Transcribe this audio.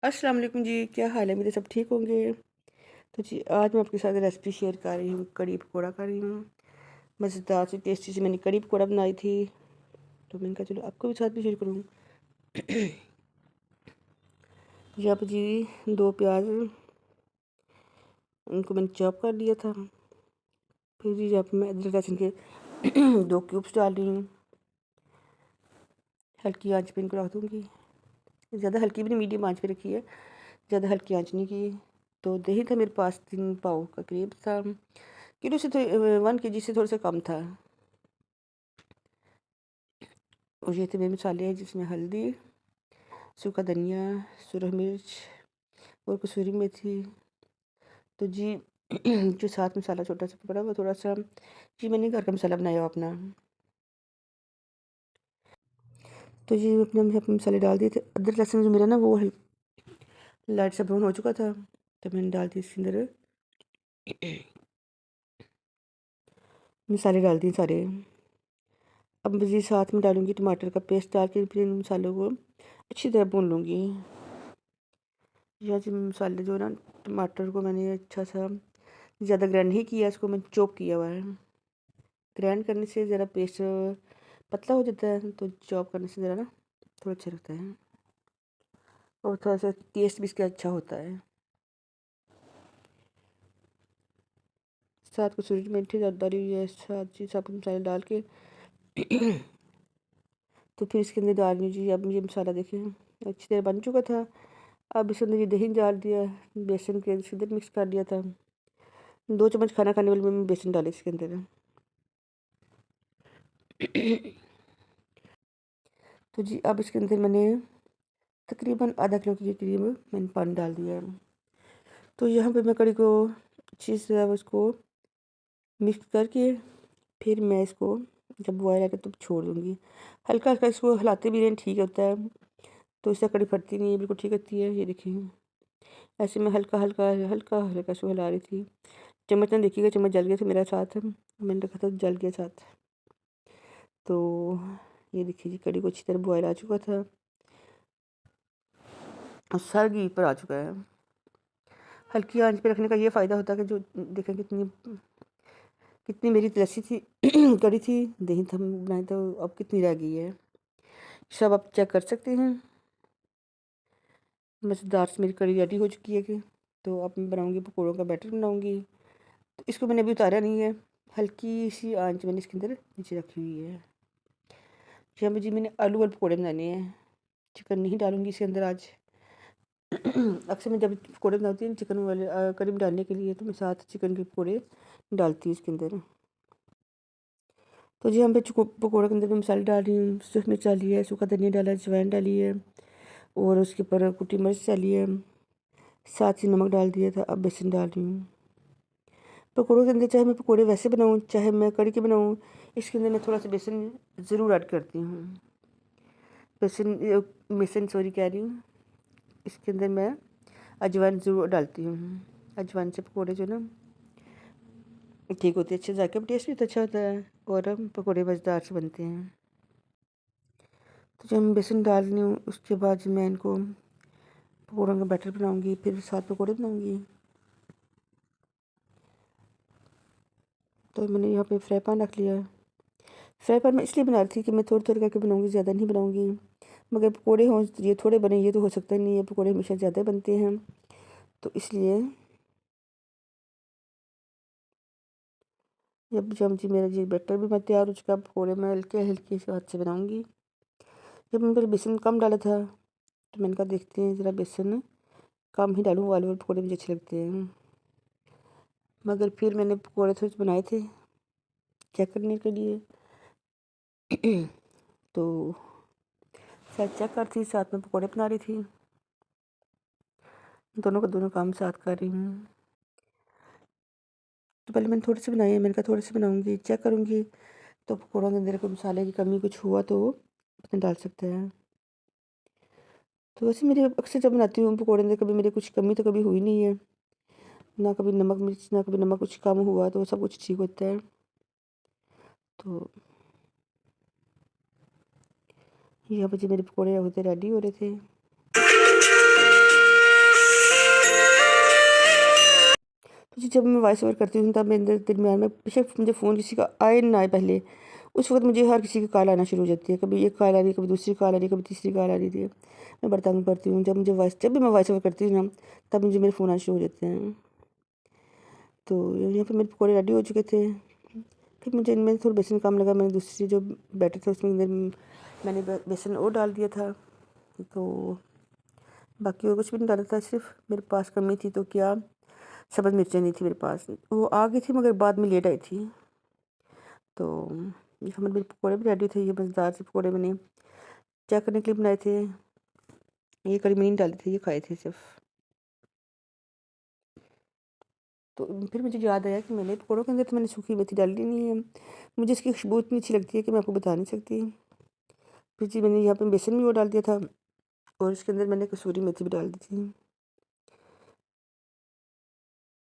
अस्सलाम वालेकुम जी, क्या हाल है? मेरे सब ठीक होंगे? तो जी आज मैं आपके साथ रेसिपी शेयर कर रही हूँ, कड़ी पकौड़ा कर रही हूँ। मज़ेदार सी टेस्टी सी मैंने कड़ी पकौड़ा बनाई थी, तो मैंने कहा चलो आपको भी साथ भी शेयर करूँ। यहाँ पे जी 2 प्याज उनको मैंने चॉप कर लिया था। फिर जी यहाँ पे मैं अदरक लहसुन के 2 क्यूब्स डाल रही हूँ। हल्की आंच पे इनको रख दूँगी। ज़्यादा हल्की भी नहीं, मीडियम आंच पे रखी है, ज़्यादा हल्की आंच नहीं की। तो दही था मेरे पास 3 पाव का करीब था, किलो से तो 1 केजी से थोड़ा सा कम था। और ये थे मेरे मसाले हैं जिसमें हल्दी, सूखा धनिया, सुरख मिर्च और कसूरी मेथी। तो जी जो साथ मसाला छोटा सा पड़ा वो थोड़ा सा जी मैंने घर का मसाला बनाया हुआ अपना। तो जी अपने यहाँ पे मसाले डाल दिए थे। अदरक लहसुन जो मेरा ना वो लाइट सा ब्राउन हो चुका था, तो मैंने डाल दी इसके अंदर मसाले डाल दिए सारे। अब जी साथ में डालूंगी टमाटर का पेस्ट डाल के फिर इन मसालों को अच्छी तरह भून लूँगी। यहाँ जी मसाले जो ना, टमाटर को मैंने अच्छा सा ज़्यादा ग्राइंड नहीं किया, इसको मैंने चॉप किया हुआ है। ग्राइंड करने से ज़रा पेस्ट पतला हो जाता है, तो चॉप करने से ज़रा ना थोड़ा अच्छा लगता है और थोड़ा सा टेस्ट भी इसका अच्छा होता है। साथ कसूरी मेथी डाली हुई है, साथ जी सब मसाले डाल के तो फिर इसके अंदर डाल दीजिए। अब ये मसाला देखिए अच्छी तरह बन चुका था। अब इसके अंदर ये दही डाल दिया, बेसन के अंदर मिक्स कर दिया था। 2 चम्मच खाना खाने वाले में बेसन डाले इसके अंदर। तो जी अब इसके अंदर मैंने तकरीबन आधा किलो के करीब मैंने पानी डाल दिया है। तो यहाँ पे मैं कड़ी को अच्छी से अब उसको मिक्स करके फिर मैं इसको जब बॉयल आएगा तब छोड़ दूँगी। हल्का हल्का इसको हिलाते भी रहें, ठीक होता है, तो इससे कड़ी फटती नहीं है, बिल्कुल ठीक होती है। ये देखिए ऐसे मैं हल्का हल्का हल्का हल्का इसको हिला रही थी। चम्मच ने देखिएगा, चम्मच जल गया था मेरा साथ, मैंने रखा था जल गया साथ। तो ये देखिए जी कड़ी को अच्छी तरह बॉयल आ चुका था और सर घी पर आ चुका है। हल्की आंच पे रखने का ये फ़ायदा होता है कि जो देखें कितनी कितनी मेरी लस्सी थी कड़ी थी, दही था बनाए तो अब कितनी रह गई है, सब आप चेक कर सकते हैं। मज़ेदार से मेरी कड़ी रेडी हो चुकी है कि तो अब मैं बनाऊँगी पकौड़ों का बैटर बनाऊँगी। तो इसको मैंने अभी उतारा नहीं है, हल्की सी आंच मैंने इसके अंदर नीचे रखी हुई है। यहाँ पे जी मैंने आलू वाले पकौड़े बनाने हैं, चिकन नहीं डालूँगी इसके अंदर आज। अक्सर मैं जब पकौड़े बनाती हूँ चिकन वाले करी में डालने के लिए, तो मैं साथ चिकन के पकौड़े डालती हूँ इसके अंदर। तो जी हम पे पकौड़े के अंदर मैं मसाले डाल रही हूँ, सूखी मिर्च डाली है, सूखा धनिया डाला है, अजवाइन डाली है और उसके ऊपर कुटी मिर्च डाली है, साथ ही नमक डाल दिया था। अब बेसन डाल रही हूँ पकौड़ों के अंदर। चाहे मैं पकौड़े वैसे बनाऊँ चाहे मैं कड़ी के बनाऊँ, इसके अंदर मैं थोड़ा सा बेसन ज़रूर ऐड करती हूँ। बेसन सॉरी कह रही हूँ, इसके अंदर मैं अजवाइन ज़रूर डालती हूँ। अजवाइन से पकौड़े जो ना ठीक होते हैं, अच्छे जायके में टेस्ट भी तो अच्छा होता है और पकौड़े मज़ेदार से बनते हैं। तो जब मैं बेसन डाल रही हूँ उसके बाद मैं इनको पकौड़ों का बैटर बनाऊँगी, फिर साथ पकौड़े बनाऊँगी। तो मैंने यहाँ पे फ्राई पैन रख लिया है। फ्राई पैन मैं इसलिए बना रही थी कि मैं थोड़ी थोड़ी करके बनाऊँगी, ज़्यादा नहीं बनाऊँगी। मगर पकौड़े हों ये थोड़े बने, ये तो हो सकता ही नहीं है, पकौड़े हमेशा ज़्यादा बनते हैं, तो इसलिए जब जब जी मेरा जी बैटर भी मैं तैयार हो चुका, पकौड़े मैं हल्के हल्के से हाथ से बनाऊँगी। जब मैंने पहले बेसन कम डाला था, तो मैंने कहा देखते हैं ज़रा बेसन कम ही डालूँ, आलू वाले पकौड़े मुझे अच्छे लगते हैं। मगर फिर मैंने पकौड़े थोड़े से बनाए थे चेक करने के लिए तो शायद चेक कर थी, साथ में पकौड़े बना रही थी, दोनों का दोनों काम साथ कर रही हूँ। तो पहले मैंने थोड़े से बनाए हैं, मैंने कहा थोड़े से बनाऊँगी, चेक करूँगी, तो पकौड़ों के अंदर कोई मसाले की कमी कुछ हुआ तो उसमें डाल सकते हैं। तो वैसे मेरे अक्सर जब बनाती हूँ पकौड़े अंदर कभी मेरी कुछ कमी तो कभी हुई नहीं है, ना कभी नमक मिर्च, ना कभी नमक कुछ कम हुआ, तो सब कुछ ठीक होता है। तो यहाँ पर जी मेरे पकौड़े होते रेडी हो रहे थे। जब मैं वॉइस ओवर करती हूँ तब मेरे दरमियान में बेशक मुझे फ़ोन किसी का आए ना आए पहले, उस वक़्त मुझे हर किसी की कॉल आना शुरू हो जाती है। कभी एक कॉल आ रही है, कभी दूसरी कॉल आ रही है, कभी तीसरी कॉल आ रही है। मैं बड़ा तंग पड़ती हूँ। जब भी मैं वॉइस ओवर करती हूँ ना, तब मुझे मेरे फ़ोन आने शुरू हो जाते हैं। तो यहाँ पे मेरे पकौड़े रेडी हो चुके थे। फिर मुझे इनमें थोड़ा बेसन कम लगा, मैंने दूसरी जो बैटर था उसमें मैंने बेसन और डाल दिया था। तो बाकी और कुछ भी नहीं डाला था, सिर्फ मेरे पास कमी थी तो क्या, सब्ज़ मिर्चें नहीं थी मेरे पास। वो आ गई थी मगर बाद में लेट आई थी। तो ये हमारे मेरे पकौड़े भी रेडी थे। ये मज़ेदार से पकौड़े मैंने चेक करने के लिए बनाए थे। ये कड़ी में नहीं डाले थे, ये खाए थे सिर्फ। तो फिर मुझे याद आया कि मैंने पकौड़ों के अंदर तो मैंने सूखी मेथी डाली नहीं है। मुझे इसकी खुशबू इतनी अच्छी लगती है कि मैं आपको बता नहीं सकती। फिर जी मैंने यहाँ पे बेसन भी वो डाल दिया था और इसके अंदर मैंने कसूरी मेथी भी डाल दी थी।